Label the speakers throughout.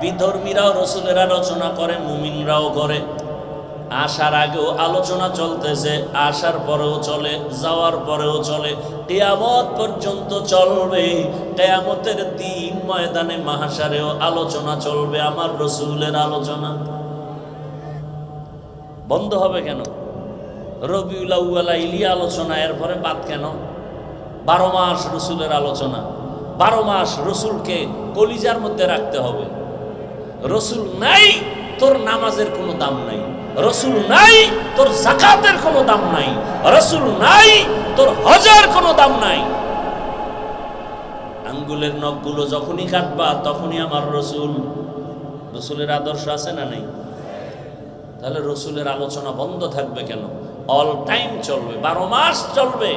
Speaker 1: বিধর্মীরাও রসুলের আলোচনা করে, মুমিনরাও করে। আসার আগেও আলোচনা চলতেছে, আসার পরেও চলে, যাওয়ার পরেও চলে, কিয়ামত পর্যন্ত চলবে। কিয়ামতের দিন ময়দানে মাহশারেও আলোচনা চলবে, আমার রসুলের আলোচনা। বন্ধ হবে কেন? রবিউল আউয়াল আইলি আলোচনা, এরপরে বাদ কেন? 12 মাস রসুলের আলোচনা। 12 মাস রসুলকে কলিজার মধ্যে রাখতে হবে। রসুল নাই, তোর নামাজের কোনো দাম নাই। রসুল নাই, তোর যাকাতের কোনো দাম নাই। রসুল নাই, তোর হজের কোনো দাম নাই। আঙ্গুলের নখগুলো যখনই কাটবা তখনই আমার রসুল। রসুলের আদর্শ আছে না নেই? তাহলে রসুলের আলোচনা বন্ধ থাকবে কেন? অল টাইম চলবে, 12 মাস চলবে।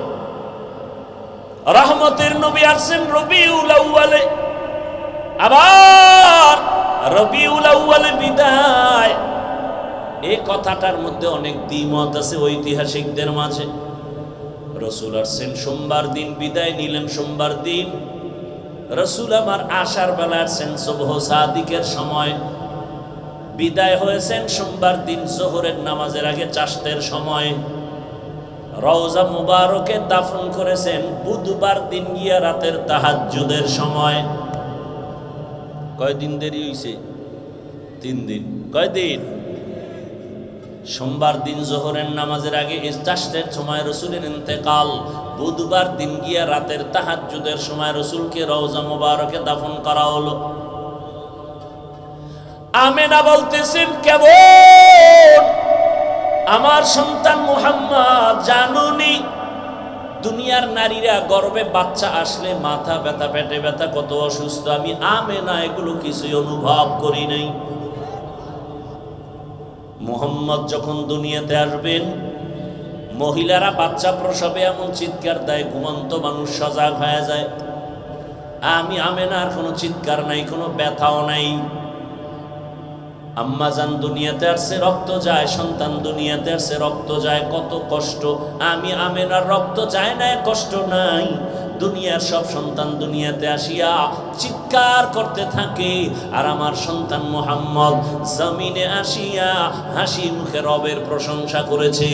Speaker 1: রহমতের নবী আসছেন রবিউল আউয়ালে, আবার রবিউল আউয়ালে বিদায়। এই কথাটার মধ্যে অনেক দ্বিমত আছে ঐতিহাসিকদের মাঝে। রসুল আসছেন সোমবার দিন, বিদায় নিলেন সোমবার দিন। রসুল আমার আসার বেলা আসছেন সুবহ সাদিকের সময়, বিদায় হয়েছেন সোমবার দিন জোহরের নামাজের আগে চাষতের সময়। রওজা মুবারকে দাফন করেছেন বুধবার দিন গিয়া রাতের তাহাজ্জুদের সময়। কয়দিন দেরি হইছে? 3 দিন। কয়দিন? সোমবার দিন জোহরের নামাজের আগে চাষতের সময় রসুলের ইন্তেকাল, বুধবার দিন গিয়া রাতের তাহাজ্জুদের সময় রসুলকে রওজা মুবারকে দাফন করা হলো। আমেনা বলতেছেন, কেমন আমার সন্তান মুহাম্মদ, জানুনি দুনিয়ার নারীরা গর্ভে বাচ্চা আসলে মাথা ব্যথা, পেটে ব্যথা, কত অসুস্থ, আমি আমেনা এগুলো কিছুই অনুভব করি নাই। মুহাম্মদ যখন দুনিয়াতে আসবেন, মহিলারা বাচ্চা প্রসবে এমন চিৎকার দেয়, ঘুমন্ত মানুষ সজাগ হয়ে যায়। আমি আমেনার কোনো চিৎকার নাই, কোনো ব্যথাও নাই। আম্মাজান দুনিয়াতে আসছে, রক্ত যায়, সন্তান দুনিয়াতে আসছে, রক্ত যায়, কত কষ্ট। আমি আমেনার রক্ত যায় না, কষ্ট নাই। দুনিয়ার সব সন্তান দুনিয়াতে আসিয়া চিৎকার করতে থাকে, আর আমার সন্তান মুহাম্মদ জমিনে আসিয়া হাসি মুখে রবের প্রশংসা করেছে।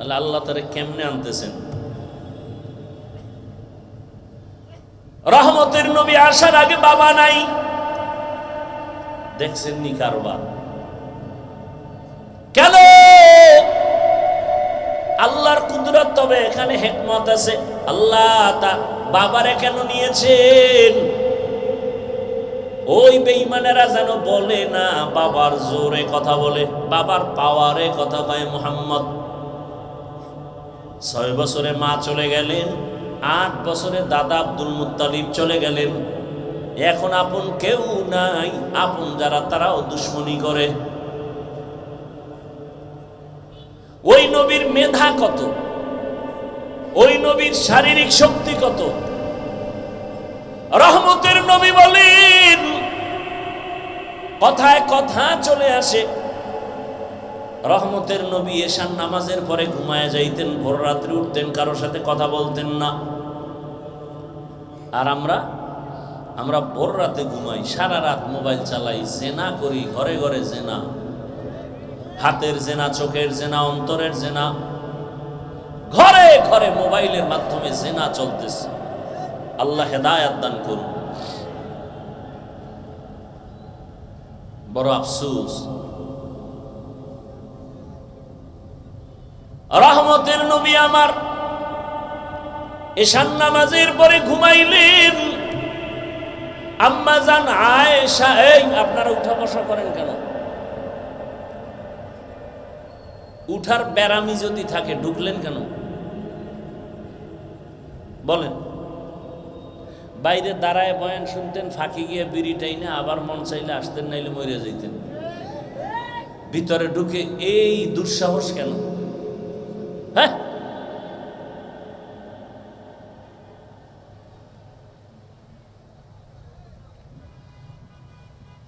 Speaker 1: আল্লাহ তারে কেমনে আনতেছেন? রহমতের নবী আসার আগে বাবা নাই, দেখছেন নি কারবার? কেন? আল্লাহর কুদরত, তবে এখানে হিকমত আছে। আল্লাহ তা বাবারে কেন নিয়েছেন? ওই বেঈমানেরা যেন বলে না বাবার জোরে কথা বলে, বাবার পাওয়ারে কথা কয়। মুহাম্মদ 6 বছরে মা চলে গেলেন, 8 বছরে দাদা আব্দুল মুত্তালিব চলে গেলেন। এখন আপন কেউ নাই, আপন যারা তারাও দুশ্মনী করে। ওই নবীর মেধা কত, ওই নবীর শারীরিক শক্তি কত। রহমতের নবী বলেন, কথায় কথা চলে আসে। রহমতের নবী এশার নামাজের পরে ঘুমায় যাইতেন, ভোর রাত্রে উঠতেন, কারোর সাথে কথা বলতেন না। আর আমরা ভোর রাতে ঘুমাই, সারা রাত মোবাইল চালাই, জেনা করি, ঘরে ঘরে জেনা, হাতের জেনা, চোখের জেনা, অন্তরের জেনা, ঘরে ঘরে মোবাইলের মাধ্যমে জেনা চলতেছে। আল্লাহ হেদায়েত দান করুন। বড় আফসোস, রহমতের নবী আমার এশার নামাজের পরে ঘুমাইলেন। আম্মা জান আয়েশা, এই আপনারা উঠা বসা করেন কেন? উঠার ব্যারামি যদি থাকে ঢুকলেন কেন বলেন? বাইরে দাঁড়ায় বয়ান শুনতেন, ফাঁকি গিয়ে বিড়ি টাইনে আবার মন চাইলে আসতেন, নাইলে মরে যাইতেন। ভিতরে ঢুকে এই দুঃসাহস কেন?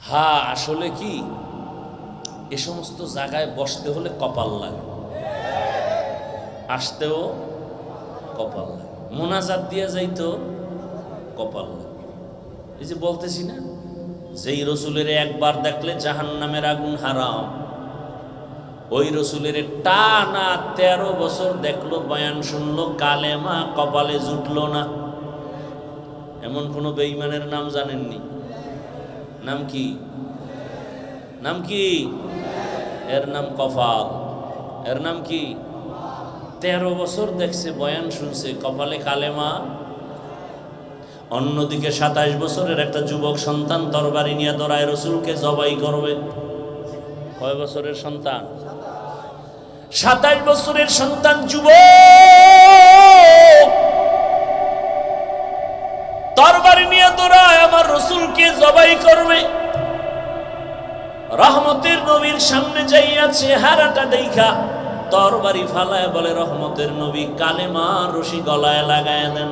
Speaker 1: হ্যাঁ, আসলে কি এ সমস্ত জায়গায় বসতে হলে কপাল লাগে, আসতেও কপাল লাগে, মোনাজাত দিয়ে যাইতো কপাল লাগে। এই যে বলতেছি না, যেই রসুলের একবার দেখলে জাহান্নামের আগুন হারাম, ওই রসুলের টানা 13 বছর দেখলো, বয়ান শুনলো, কালেমা কপালে জুটলো না। এমন কোন বেঈমানের নাম জানেননি? নাম কি? নাম কি? এর নাম কপাল। এর নাম কি? 13 বছর দেখছে, বয়ান শুনছে, কপালে কালেমা। অন্যদিকে 27 বছরের একটা যুবক সন্তান তরবারি নিয়ে দৌড়ায় রসুলকে জবাই করবে। কয় বছরের সন্তান? 27 বছরের সন্তান যুবক তরবারি নিয়ে দৌড়ায় আমার রসুলকে জবাই করবে। রহমতের নবীর সামনে যাইয়া চেহারাটা দেখা তরবারি ফালায় বলে, রহমতের নবী, কালেমা রশি গলায় লাগায় দেন।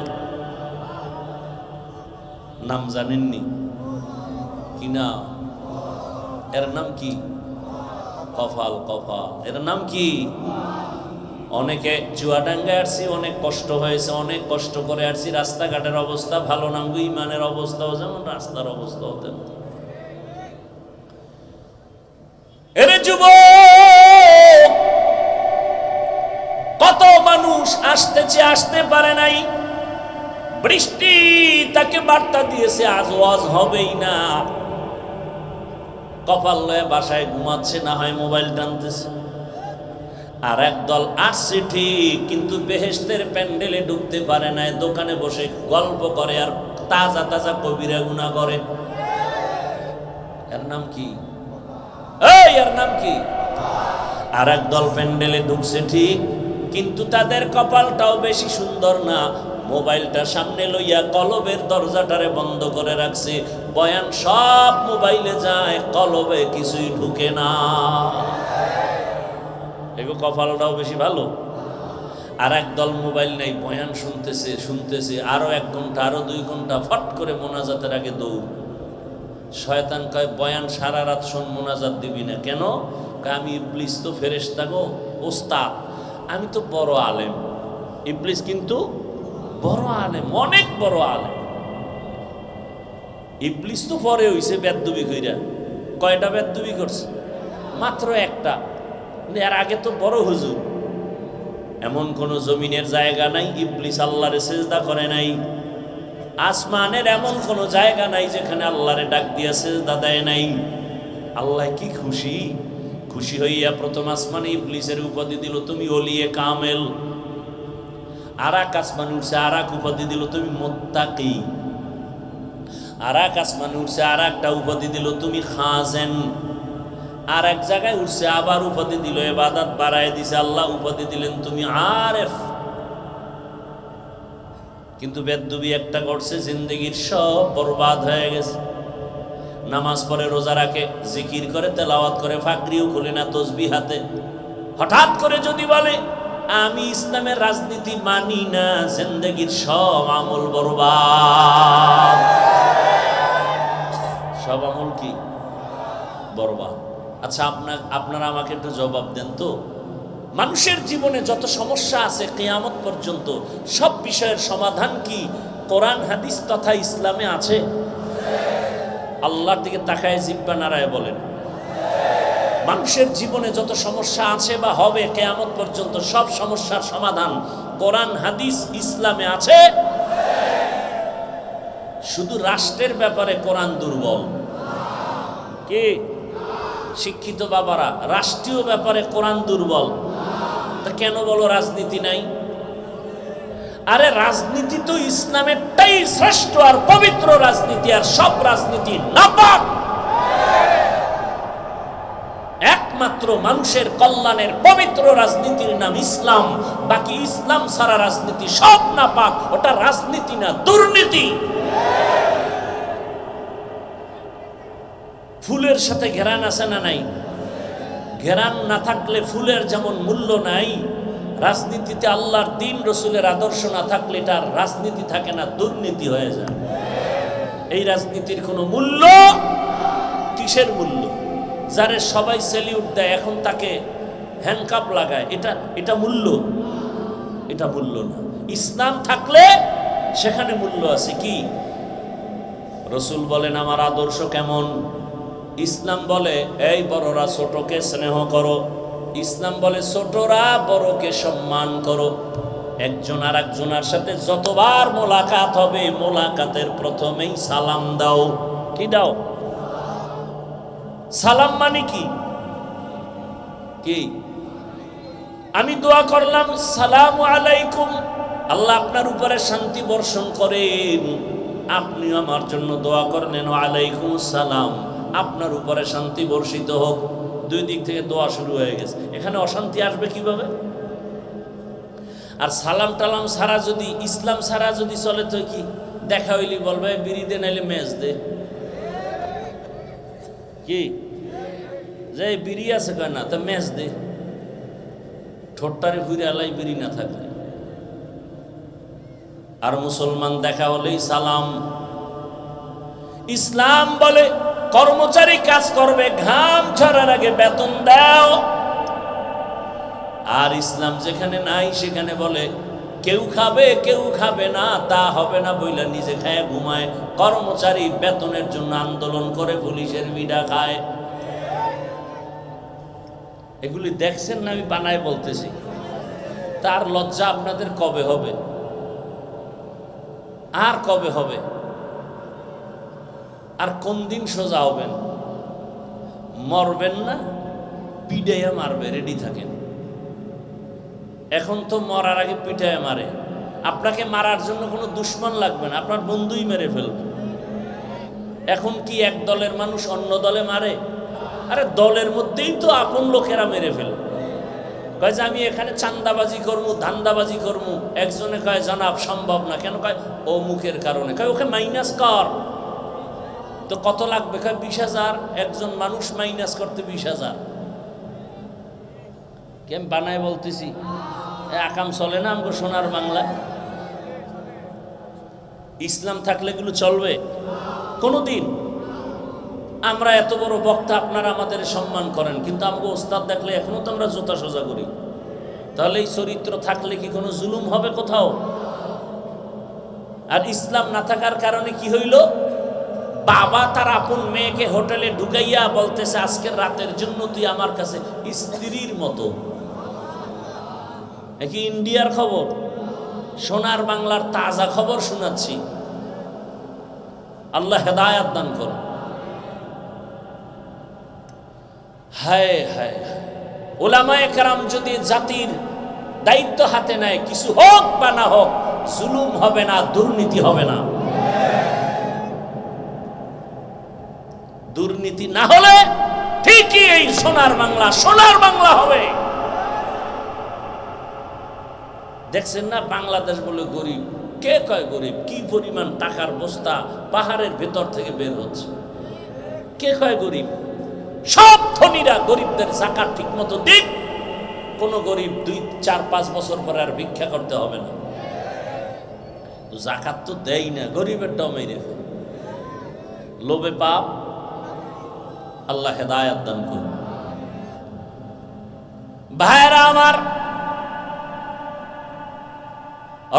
Speaker 1: নাম জানেননি? কি না? এর নাম কি? কপাল। কপাল। এর নাম কি? অনেকে চুয়াডাঙ্গায় আসছি, অনেক কষ্ট হয়েছে, অনেক কষ্ট করে আসছি, রাস্তাঘাটের অবস্থা ভালো না, ইমানের অবস্থাও যেমন রাস্তার অবস্থা হতে। এরে যুবক, কত মানুষ আসতেছে, আসতে পারে নাই, বৃষ্টি তাকে বার্তা দিয়েছে আজ ওয়াজ হবেই না, কপাল লয়ে বাসায় ঘুমাচ্ছে, না হয় মোবাইল টানতেছে। আর একদল আসছে ঠিক, কিন্তু বেহেশতের প্যান্ডেলে ঢুকতে পারে নাই, দোকানে বসে গল্প করে আর তাজা তাজা কবিরা গুনাহ করে। এর নাম কি? এর নাম কি? আর একদল প্যান্ডেলে ঢুকছে ঠিক, কিন্তু তাদের কপালটাও বেশি সুন্দর না, মোবাইলটা সামনে লইয়া কলবের দরজাটারে বন্ধ করে রাখছে, বয়ান সব মোবাইলে যায়, কলবে কিছুই ঢুকে না। এগো কপালটাও বেশি ভালো। আর একদল মোবাইল নেই, বয়ান শুনতেছে শুনতেছে, আরো 1 ঘন্টা, আরো 2 ঘন্টা, ফট করে মোনাজাতের আগে দৌড়। শয়তান কয়, বয়ান সারা রাত শোন, মোনাজাত দিবি না কেন? আমি ইবলিস তো ফেরেশতা গো, ওস্তাদ, আমি তো বড় আলেম। ইবলিস কিন্তু বড় আলেম, অনেক বড় আলেম। ইবলিস তো পরে হইছে বেদবি কইরা। কয়টা বেদবি করছে? মাত্র একটা। এর আগে তো বড় হুজুর। এমন কোন জমিনের জায়গা নাই ইবলিস আল্লাহরে সিজদা করে নাই। আসমানের এমন কোন জায়গা নাই যেখানে আল্লাহরে ডাক দিয়া সিজদা দেয় নাই। আল্লাহ কি খুশি, খুশি হইয়া প্রথম আসমানে ইবলিসের উপাধি দিল, তুমি ওলিয়ে কামেল। আর এক আসমানে উঠছে, আর এক উপাধি দিল, তুমি মুত্তাকি। আর এক আসমানে উঠছে, আর একটা উপাধি দিল, তুমি খাজেন। আর এক জায়গায় উঠছে, আবার উপাধি দিল, ইবাদত বাড়ায় দিছে আল্লাহ, উপাধি দিলেন তুমি আরেফ। কিন্তু বেদবি একটা করছে, জিন্দেগির সব বরবাদ হয়ে গেছে। নামাজ পড়ে, রোজা রাখে, জিকির করে, তেলাওয়াত করে, ফাকরিও খুলে না তসবিহ হাতে। হঠাৎ করে যদি বলে আমি ইসলামের রাজনীতি মানি না, জিন্দেগির সব আমল বরবাদ। সব আমল কি বরবাদ? আচ্ছা, আপনারা আমাকে একটু জবাব দেন তো, মানুষের জীবনে যত সমস্যা আছে কিয়ামত পর্যন্ত, সব বিষয়ের সমাধান কি কোরআন হাদিস তথা ইসলামে আছে? আল্লাহর দিকে তাকায় জিহ্বা নাড়ায় বলেন। মানুষের জীবনে যত সমস্যা আছে বা হবে কিয়ামত পর্যন্ত, সব সমস্যার সমাধান কোরআন হাদিস ইসলামে আছে। শুধু রাষ্ট্রের ব্যাপারে কোরআন দুর্বল। কি শিক্ষিত বাবারা, রাষ্ট্রীয় ব্যাপারে কোরআন দুর্বল। তা কেন বলো রাজনীতি নাই? আরে রাজনীতি তো ইসলামেরটাই শ্রেষ্ঠ আর পবিত্র রাজনীতি, আর সব রাজনীতি নাপাক। একমাত্র মানুষের কল্যাণের পবিত্র রাজনীতির নাম ইসলাম, বাকি ইসলাম ছাড়া রাজনীতি সব নাপাক। ওটা রাজনীতি না, দুর্নীতি। ফুলের সাথে ঘেরান আছে না নাই? ঘেরান না থাকলে ফুলের যেমন মূল্য নাই, রাজনীতিতে আল্লাহর দ্বীন রসুলের আদর্শ না থাকলে এটার রাজনীতি থাকে না, দুর্নীতি হয়ে যায়। এই রাজনীতির কোনো মূল্য, কিসের মূল্য? যারে সবাই সেলিউট দেয়, এখন তাকে হ্যান্ডকাপ লাগায়, এটা মূল্য? এটা মূল্য না। ইসলাম থাকলে সেখানে মূল্য আছে। কি রসুল বলেন আমার আদর্শ কেমন? ইসলাম বলে এই বড়রা ছোটকে স্নেহ করো, ইসলাম বলে ছোটরা বড়কে সম্মান করো। একজন আর একজনের সাথে যতবার মোলাকাত হবে মোলাকাতের প্রথমেই সালাম দাও। কি দাও? সালাম মানে কি? কি আমি দোয়া করলাম সালামু আলাইকুম, আল্লাহ আপনার উপরে শান্তি বর্ষণ করেন, আপনিও আমার জন্য দোয়া করলেন আলাইকুম সালাম, আপনার উপরে শান্তি বর্ষিত হোক। দুই দিক থেকে দোয়া শুরু হয়ে গেছে, এখানে অশান্তি আসবে কিভাবে? আর সালাম টালাম ছাড়া যদি, ইসলাম ছাড়া যদি চলে তো কি? দেখা হইলি বলবে বিড়ি দে, নাইলে মেজ দে। কি যে বিড়ি আছে কয় না, তা মেজ দে। ঠোঁটটারে ঘুরে আলাই বিড়ি না থাকলে। আর মুসলমান দেখা হলেই সালাম। ইসলাম বলে কর্মচারী কাজ করবে, ঘাম ঝরার আগে বেতন দাও। আর ইসলাম যেখানে নাই সেখানে বলে কেউ খাবে কেউ খাবে না, তা হবে না বইলা নিজে খায় ঘুমায়। কর্মচারী বেতনের জন্য আন্দোলন করে, পুলিশের বিড়া খায়। এগুলি দেখছেন না? আমি বানায় বলতেছি। তার লজ্জা আপনাদের কবে হবে? আর কবে হবে? আর কোন দিন সোজা হবেন? মরবেন না, পিটাইয়া মারবে, রেডি থাকেন। এখন তো মরার আগে পিটাইয়া মারে। আপনাকে মারার জন্য কোনো দুশ্মন লাগবে না, আপনার বন্ধুই মেরে ফেলবে। এখন কি এক দলের মানুষ অন্য দলে মারে? আরে দলের মধ্যেই তো আপন লোকেরা মেরে ফেলে। কয় যে আমি এখানে চান্দাবাজি করবো, ধান্দাবাজি করবো। একজনে কয় জানাব সম্ভব না। কেন? কয় ও মুখের কারণে। কয় ওকে মাইনাস কর। তো কত লাগবে? কয় 20,000। একজন মানুষ মাইনাস করতে 20,000। কেন বানায় বলতেছি? আকাম চলে না আমাকে সোনার বাংলা? ইসলাম থাকলে এগুলো চলবে কোনোদিন? আমরা এত বড় বক্তা, আপনারা আমাদের সম্মান করেন, কিন্তু আমাকে ওস্তাদ দেখলে এখনো তো আমরা জোতা সোজা করি। তাহলে এই চরিত্র থাকলে কি কোনো জুলুম হবে কোথাও? আর ইসলাম না থাকার কারণে কি হইল? বাবা তার আপন মেয়েকে হোটেলে ঢুকাইয়া বলতেছে আজকের রাতের জন্য তুই আমার কাছে স্ত্রীর মতো। কি ইন্ডিয়ার খবর? সোনার বাংলার তাজা খবর শোনাচ্ছি। আল্লাহ হেদায়াত দান করে। হায় হায়, ওলামায়ে কেরাম যদি জাতির দায়িত্ব হাতে নেয়, কিছু হোক বা না হোক, জুলুম হবে না, দুর্নীতি হবে না। দুর্নীতি না হলে ঠিকই এই সোনার বাংলা সোনার বাংলা হবে। দেখছেন না বাংলাদেশ বলে গরিব? কে কয় গরিব? কি পরিমাণ টাকার বস্তা পাহাড়ের ভেতর থেকে বের হচ্ছে। কে কয় গরিব? সব ধনীরা গরিবদের যাকাত ঠিক মতো দিক। কোন গরিব 2-4-5 বছর পরে আর ভিক্ষা করতে হবে না। যাকাত তো দেয় না, গরিবেরটাও মেরে ফেলে। লোভে পাপ। আল্লাহ হেদায়াত দান করুন। ভাইরা আমার,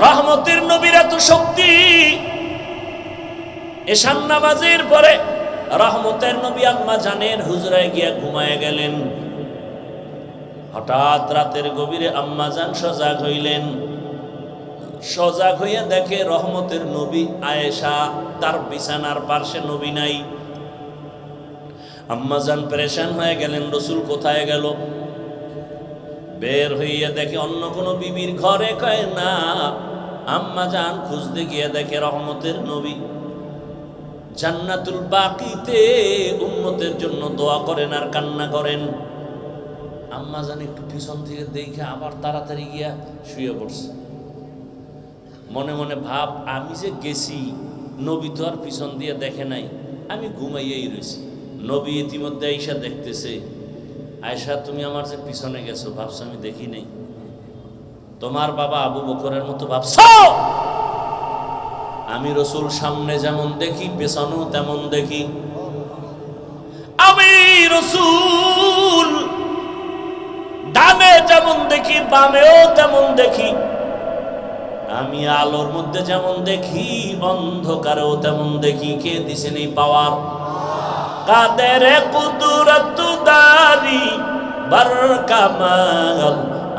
Speaker 1: রহমতের নবীর এত শক্তি। এশান নামাজের পরে রহমতের নবী আম্মা জানের হুজরায় গিয়া ঘুমায় গেলেন। হঠাৎ রাতের গভীরে আম্মা জান সজাগ হইলেন। সজাগ হইয়া দেখে রহমতের নবী আয়েশা তার বিছানার পার্শ্বে, নবী নাই। আম্মা জান পেরেশান হয়ে গেলেন, রসুল কোথায় গেল? বের হইয়া দেখে অন্য কোন বিবির ঘরে। কয় না। আম্মা জান খুঁজতে গিয়ে দেখে রহমতের নবী জান্নাতুল বাকিতে উম্মতের জন্য দোয়া করেন আর কান্না করেন। আম্মা জান একটু পিছন থেকে দেখে আবার তাড়াতাড়ি গিয়া শুয়ে পড়ছে। মনে মনে ভাব, আমি যে গেছি, নবী তো আর পিছন দিয়ে দেখে নাই, আমি ঘুমাইয়াই রয়েছি। নবী ইতিমধ্যে আয়েশা দেখতেছে। আয়েশা, তুমি আমার যে পিছনে গেছো, ভাবছো আমি দেখি নাই? তোমার বাবা আবু বকরের মতো ভাবছো? আমি রসুল সামনে যেমন দেখি, পেছনেও তেমন দেখি। আমি রসুল ডানে যেমন দেখি, বামেও তেমন দেখি। আমি আলোর মধ্যে যেমন দেখি অন্ধকারেও তেমন দেখি। কে দিছেন এই পাওয়ার? কাদের কুদরত দারি বার কামাল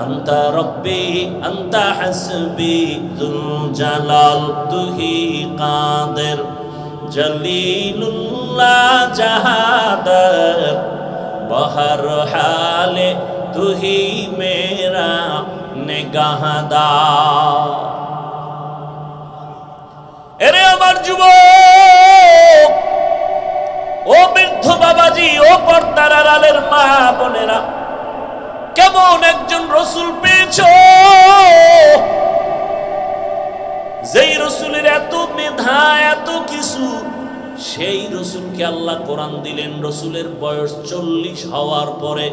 Speaker 1: আন্তা রব্বি আন্তা হাসবি যুল জালাল তুহি কাদের জলিলুল্লাহ জাহাদার বহর হালে তুহি মেরা নিগাহদার। এরে আমার যুবক, ও বৃদ্ধ বাবাজি, ও পর্দার আড়ালের মা বোনেরা, কেমন একজন রসুল পেয়েছো যেই রসুলের এত মেধা, এত কিছু। সেই রসুলকে আল্লাহ কোরআন দিলেন রসুলের বয়স 40 হওয়ার পরে।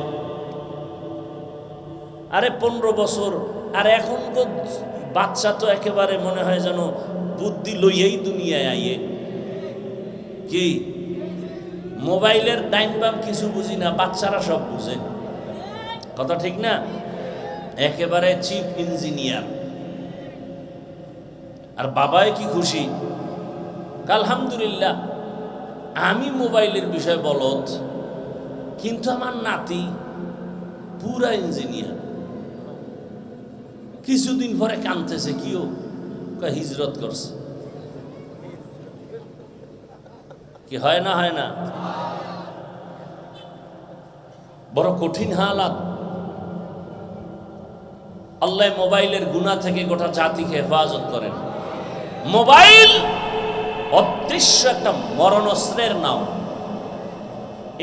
Speaker 1: আরে 15 বছর। আর এখন বাচ্চা তো একেবারে মনে হয় যেন বুদ্ধি লইয়াই দুনিয়ায় আইয়ে। কি মোবাইলের ডাইন বাম কিছু বুঝি না, বাচ্চারা সব বুঝে। কথা ঠিক না? একেবারে চিফ ইঞ্জিনিয়ার। আর বাবাই কি খুশি, আলহামদুলিল্লাহ আমি মোবাইলের বিষয় বলত, কিন্তু আমার নাতি পুরা ইঞ্জিনিয়ার। কিছুদিন পরে কানতেছে, কিও হিজরত করছে। কি হয় না? হয় না? বড় কঠিন হালাত। আল্লাহ মোবাইলের গুনাহ থেকে গোটা জাতিকে হেফাজত করেন। মোবাইল অদৃশ্য একটা মরণস্ত্রের নাম।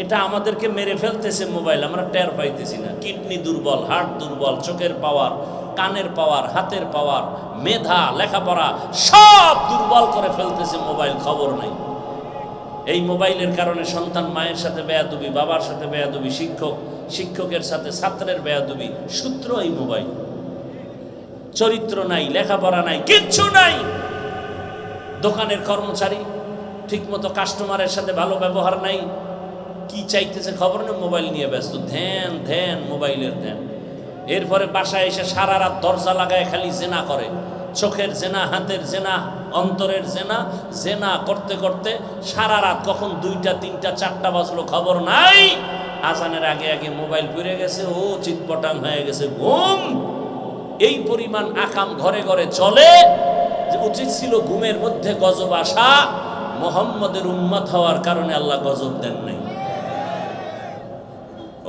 Speaker 1: এটা আমাদেরকে মেরে ফেলতেছে মোবাইল, আমরা টের পাইতেছি না। কিডনি দুর্বল, হার্ট দুর্বল, চোখের পাওয়ার, কানের পাওয়ার, হাতের পাওয়ার, মেধা, লেখাপড়া সব দুর্বল করে ফেলতেছে মোবাইল, খবর নাই। এই মোবাইলের কারণে সন্তান মায়ের সাথে বেয়াদবি, বাবার সাথে বেয়াদবি, শিক্ষকের সাথে ছাত্রের বেয়াদবি। সূত্র এই মোবাইল। চরিত্র নাই, লেখাপড়া নাই, কিচ্ছু নাই। দোকানের কর্মচারী ঠিকমতো কাস্টমারের সাথে ভালো ব্যবহার নাই। কি চাইতেছে খবর নেই, মোবাইল নিয়ে ব্যস্ত। ধ্যান ধ্যান মোবাইলের ধ্যান। এরপরে বাসায় এসে সারা রাত দরজা লাগায় খালি জেনা করে। চোখের জেনা, হাতের জেনা, অন্তরের জেনা। জেনা করতে করতে সারা রাত কখন 2টা 3টা 4টা বাজলো খবর নাই। আজানের আগে আগে মোবাইল পুড়ে গেছে, ও চিৎপটাং হয়ে গেছে, ঘুম। এই পরিমাণ আকাম ঘরে ঘরে চলে যে উচিত ছিল ঘুমের মধ্যে গজব আসা। মুহাম্মদের উম্মত হওয়ার কারণে আল্লাহ গজব দেন নাই।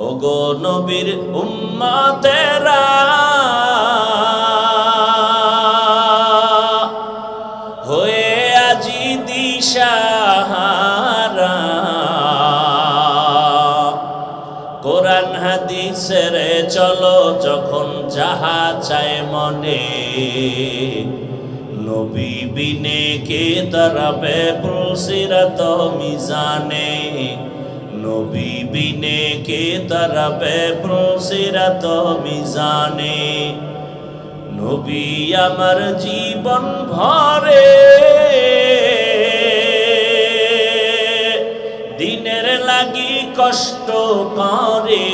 Speaker 1: ওগো নবীর উম্মতেরা হয়ে আজি দিশাহারা, কোরআন হাদিসের চলো যখন যাহা চায় মনে, নবী বিনে কে দাঁড়াবে পুলসিরাত মিজানে, নবী বিনে কে দাঁড়াবে পুলসিরাত মিজানে। নবী আমার জীবন ভরে দিনের লাগি কষ্ট করে,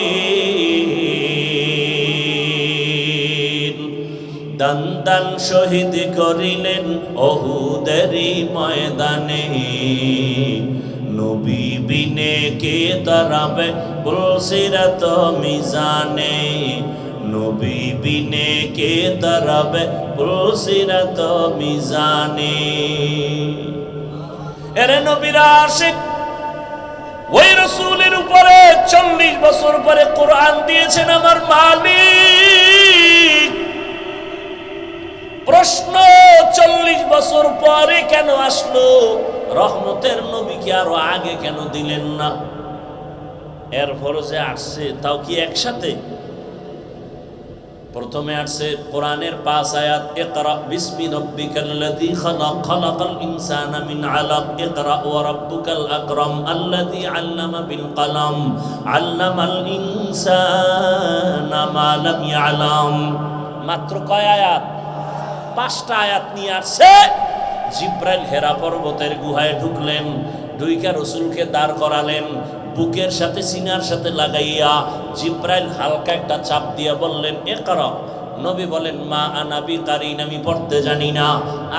Speaker 1: দান দান শহীদ করিলেন ওহুদেরই ময়দানে, নবী বিনে কে দাঁড়াবে পুলসিরাত মিজানে, নবী বিনে কে দাঁড়াবে পুলসিরাত মিজানে। এরে নবীর আশিক, ওই রাসূলের উপরে 40 বছর পরে কোরআন দিয়েছেন আমার মালিক। প্রশ্ন, 40 বছর পরে কেন আসলো? রহমতের নবীকে আরো আগে কেন দিলেন না? এরপরও যে আসছে তাও কি একসাথে? প্রথমে আসছে কোরআনের 5 আয়াত, ইকরা বিসমি রাব্বিকাল্লাযী খালাক, খালাকাল ইনসানা মিন আলাক, ইকরা ওয়া রাব্বুকাল আকরাম আল্লাযী আল্লামা বিল কলম, আল্লামাল ইনসানা মা লাম ইয়ালাম। মাত্র কয় আয়াত? 5টা আয়াত নিয়ে আসছে। জিব্রাইল হেরা পর্বতের গুহায় ঢুকলেন, ঢুইকা রসুলকে দাঁড় করালেন, বুকের সাথে সিনার সাথে লাগাইয়া জিব্রাইল হালকা একটা চাপ দিয়া বললেন, ইকরা, নবী বলেন মা আনা বিকারিন, আমি পড়তে জানি না।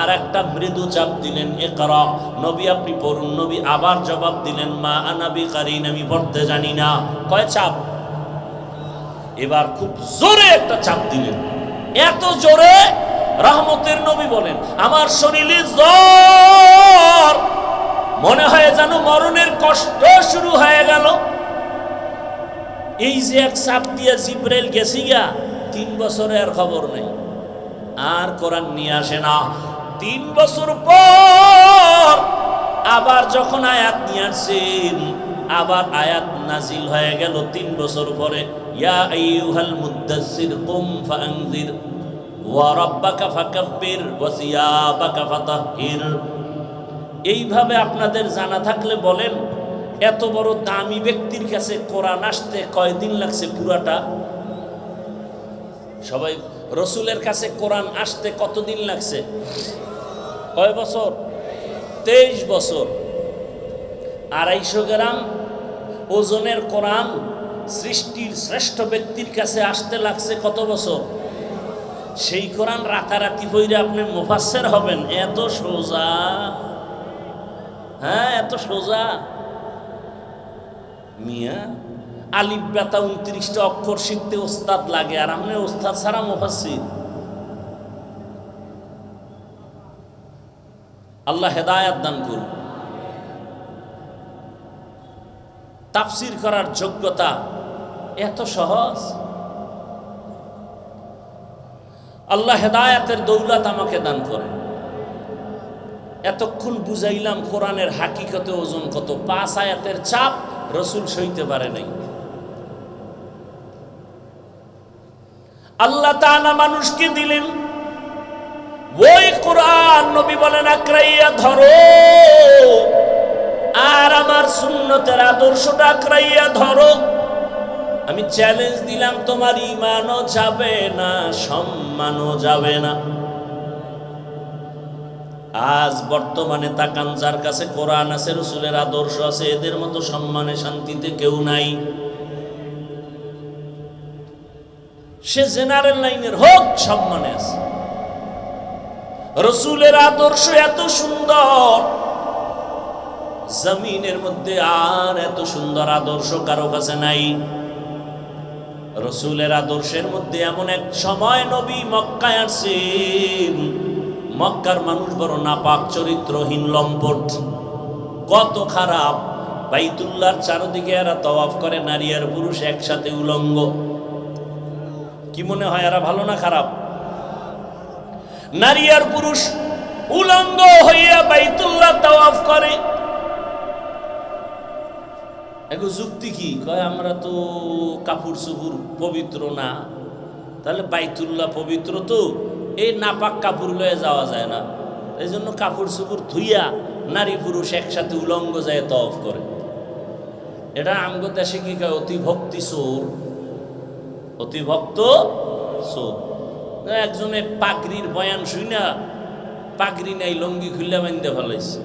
Speaker 1: আর একটা মৃদু চাপ দিলেন ইকরা, নবী আপনি পড়ুন। নবী আবার জবাব দিলেন মা আনা বিকারিন, আমি পড়তে জানি না। কয় চাপ? এবার খুব জোরে একটা চাপ দিলেন, এত জোরে রহমতের নবী বলেন আমার শরীরে জ্বর, মনে হয় যেন মরণের কষ্ট শুরু হয়ে গেল। এই যে এক চাপ দিয়ে জিব্রাইল গেছি গা, 3 বছরে আর খবর নেই, আর কোরআন নিয়ে আসে না। 3 বছর পর আবার যখন আয়াত নিয়ে আসছেন, আবার আয়াত নাজিল হয়ে গেল 3 বছর পরে। ইয়া আইয়ুহাল মুদ্দাসসির কুম ফাআনজির ওয়া রাব্বাকা ফাকাব্বির ওয়া সিয়াবাকা ফাতাহহির। এইভাবে আপনাদের জানা থাকলে বলেন, এত বড় দামি ব্যক্তির কাছে কোরআন আসতে কয়দিন লাগছে? পুরাটা সবাই রসুলের কাছে কোরআন আসতে কতদিন লাগছে? কয় বছর? 23 বছর। 250 গ্রাম ওজনের কোরআন সৃষ্টির শ্রেষ্ঠ ব্যক্তির কাছে আসতে লাগছে কত বছর? সেই কোরআন রাতারাতি পড়ে আপনি মুফাসসির হবেন, এত সোজা? হ্যাঁ, এত সোজা? মিয়া আলিফ বেতা 29টা অক্ষর শিখতে ওস্তাদ লাগে, আর আপনি ওস্তাদ ছাড়া মুফাসসির। আল্লাহ হেদায়েত দান করুন। তাফসীর করার যোগ্যতা এত সহজ? আল্লাহ হেদায়েতের দৌলত আমাকে দান করেন। এতক্ষণ বুঝাইলাম কোরআনের হাকিকতে ওজন কত। 5 আয়াতের চাপ রসুল সইতে পারে নাই। আল্লাহ তাআলা মানুষকে দিলেন ওই কোরআন, নবী বলেন আঁকড়াইয়া ধরো, আর আমার সুন্নতের আদর্শটা আঁকড়াইয়া ধরো। আমি চ্যালেঞ্জ দিলাম, তোমার ঈমানও যাবে না, সম্মানও যাবে না। আজ বর্তমানে তাকান, যার কাছে কোরআন আছে, রসুলের আদর্শ আছে, এদের মতো সম্মানে শান্তিতে কেউ নাই। সে জেনারেল লাইনের হোক, সম্মানে আছে। রসুলের আদর্শ এত সুন্দর, জমিনের মধ্যে আর এত সুন্দর আদর্শ কারো কাছে নাই। রসুলের আদর্শের মধ্যে এমন এক সময় নবী মক্কায় আসেন, মক্কার মানুষ বড় নাপাক, চরিত্রহীন, লম্পট, কত খারাপ। বাইতুল্লাহর চারদিকে এরা তওয়াফ করে, নারী আর পুরুষ একসাথে উলঙ্গ। কি মনে হয় এরা ভালো না খারাপ? নারী আর পুরুষ উলঙ্গ হইয়া বাইতুল্লাহ তওয়াফ করে। এগো যুক্তি কি? কয় আমরা তো কাপড় চোপড় পবিত্র না, তাহলে বাইতুল্লাহ পবিত্র, তো এই নাপাক কাপড় লয়ে যাওয়া যায় না, এই জন্য কাপড় চোপড় ধুইয়া নারী পুরুষ একসাথে উলঙ্গ যায় তওয়াফ করে। এটা আমগো দেশে কি কয়? অতি ভক্তি চোর, অতি ভক্ত চোর। একজনে পাগড়ির বয়ান শুই না, পাগড়ি নাই, লঙ্গি খুললে বান্ধে ফেলাইছে।